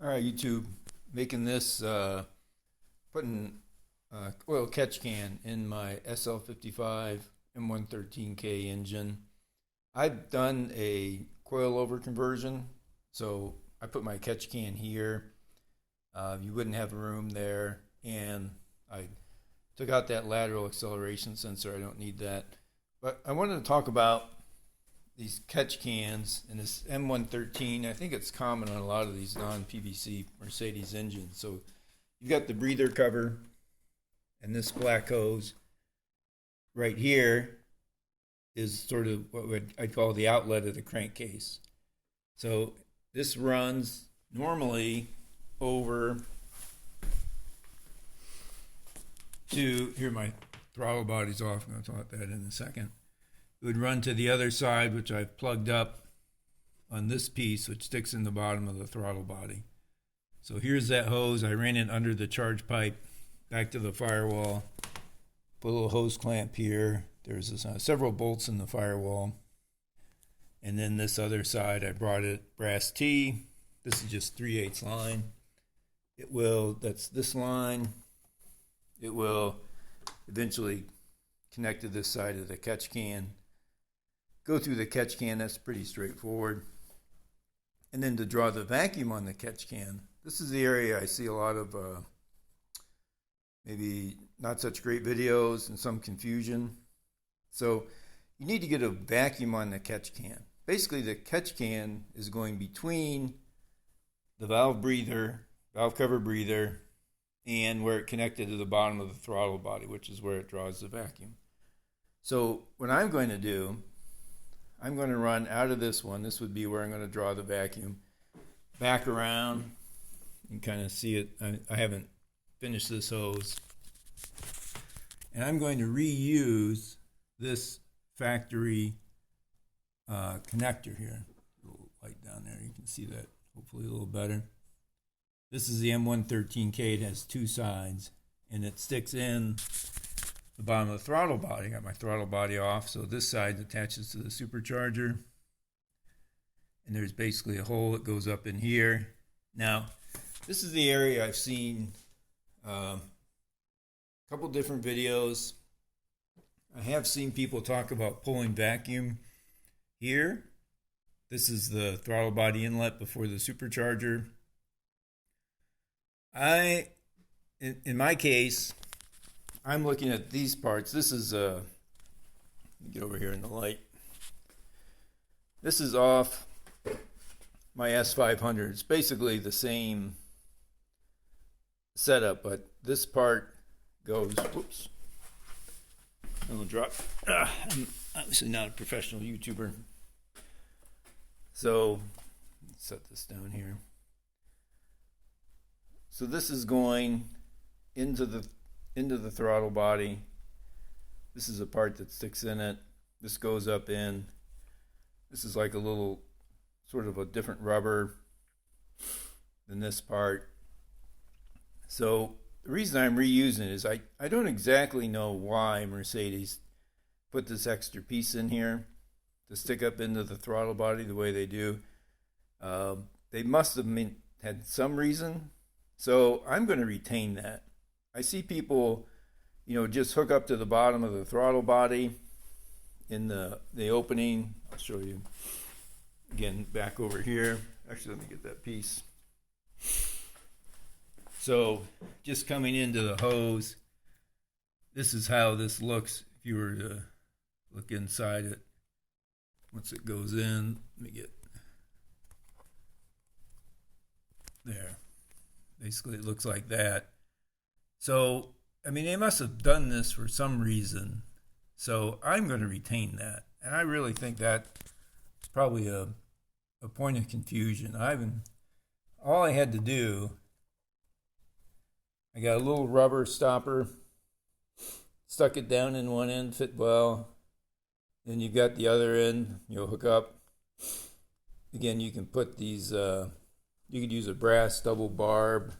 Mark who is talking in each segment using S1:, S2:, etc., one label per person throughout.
S1: All right, YouTube, making this, putting oil catch can in my Sl55 M113k engine. I've done a coilover conversion, so I put my catch can here. You wouldn't have room there, and I took out that lateral acceleration sensor. I don't need that. But I wanted to talk about these catch cans and this M113. I think it's common on a lot of these non-PVC Mercedes engines. So you've got the breather cover and this black hose. Right here is sort of what I'd call the outlet of the crankcase. So this runs normally over to, here my throttle body's off, I'm going to talk about that in a second. It would run to the other side, which I've plugged up on this piece, which sticks in the bottom of the throttle body. So here's that hose. I ran it under the charge pipe back to the firewall. Put a little hose clamp here. There's several bolts in the firewall. And then this other side, I brought it brass T. This is just 3/8 line. It will, that's this line. It will eventually connect to this side of the catch can. Go through the catch can, that's pretty straightforward. And then to draw the vacuum on the catch can, this is the area I see a lot of maybe not such great videos and some confusion. So you need to get a vacuum on the catch can. Basically the catch can is going between the valve cover breather, and where it connected to the bottom of the throttle body, which is where it draws the vacuum. So what I'm going to do, I'm going to run out of this one. This would be where I'm going to draw the vacuum. Back around. You can kind of see it. I haven't finished this hose. And I'm going to reuse this factory connector here. A little light down there. You can see that hopefully a little better. This is the M113K. It has two sides. And it sticks in the bottom of the throttle body. I got my throttle body off, so this side attaches to the supercharger, and there's basically a hole that goes up in here. Now this is the area I've seen a couple different videos. I have seen people talk about pulling vacuum here. This is the throttle body inlet before the supercharger. In my case, I'm looking at these parts. This is, let me get over here in the light. This is off my S500. It's basically the same setup, but this part goes, whoops, it'll drop. I'm obviously not a professional YouTuber. So, let's set this down here. So this is going into the throttle body. This is a part that sticks in it. This goes up in. This is like a little sort of a different rubber than this part. So the reason I'm reusing it is I don't exactly know why Mercedes put this extra piece in here to stick up into the throttle body the way they do. They must have had some reason. So I'm going to retain that. I see people, just hook up to the bottom of the throttle body in the opening. I'll show you again back over here. Actually, let me get that piece. So just coming into the hose, this is how this looks if you were to look inside it. Once it goes in, let me get there. Basically, it looks like that. So, they must have done this for some reason. So I'm going to retain that. And I really think that's probably a point of confusion. All I had to do, I got a little rubber stopper, stuck it down in one end, fit well. Then you got the other end, you'll hook up. Again, you can put these, you could use a brass double barb.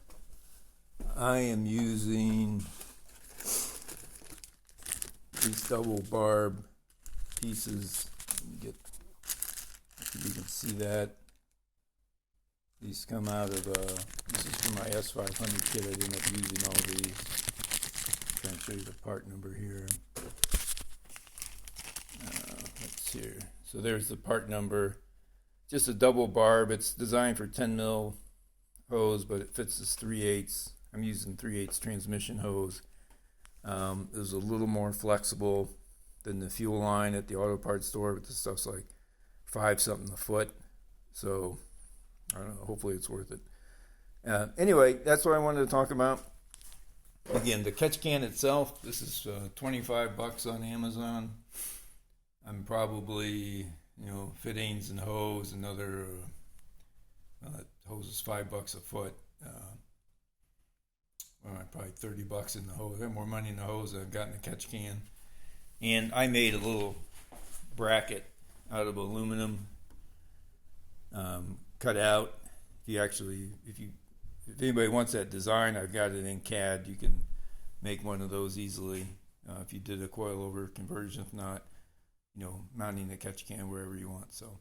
S1: I am using these double barb pieces. If you can see that. These come out of, this is from my S500 kit. I didn't end up using all these. I'm trying to show you the part number here. Let's see here. So there's the part number. Just a double barb. It's designed for 10 mil hose, but it fits this 3/8. I'm using 3/8 transmission hose. It was a little more flexible than the fuel line at the auto parts store, but this stuff's like 5 something a foot. So I don't know, hopefully it's worth it. Anyway, that's what I wanted to talk about. Again, the catch can itself, this is $25 on Amazon. I'm probably, fittings and hose, another, that hose is $5 a foot. Probably $30 in the hose. I have more money in the hose than I've got in the catch can. And I made a little bracket out of aluminum, cut out. If anybody wants that design, I've got it in CAD. You can make one of those easily if you did a coilover conversion. If not, mounting the catch can wherever you want. So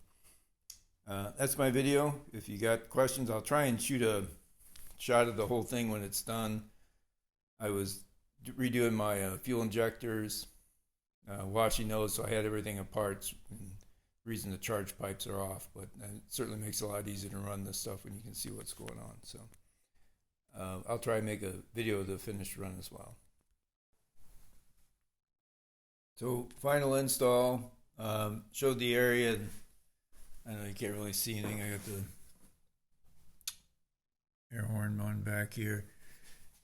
S1: that's my video. If you got questions, I'll try and shoot a shot of the whole thing when it's done. I was redoing my fuel injectors, washing those, so I had everything apart. The reason the charge pipes are off, but it certainly makes it a lot easier to run this stuff when you can see what's going on. So I'll try and make a video of the finished run as well. So final install, showed the area. I know you can't really see anything. I got the air horn on back here.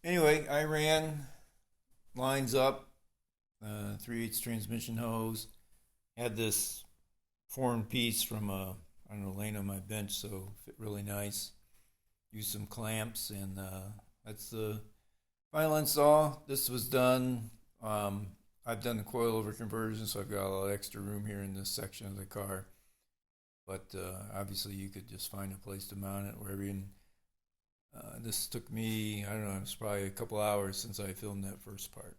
S1: Anyway, I ran lines up, 3/8 transmission hose. Had this foreign piece from laying on my bench, so fit really nice. Used some clamps, and that's the final install. This was done. I've done the coilover conversion, so I've got a lot of extra room here in this section of the car. But obviously, you could just find a place to mount it wherever you. This took me, I don't know, it's probably a couple hours since I filmed that first part.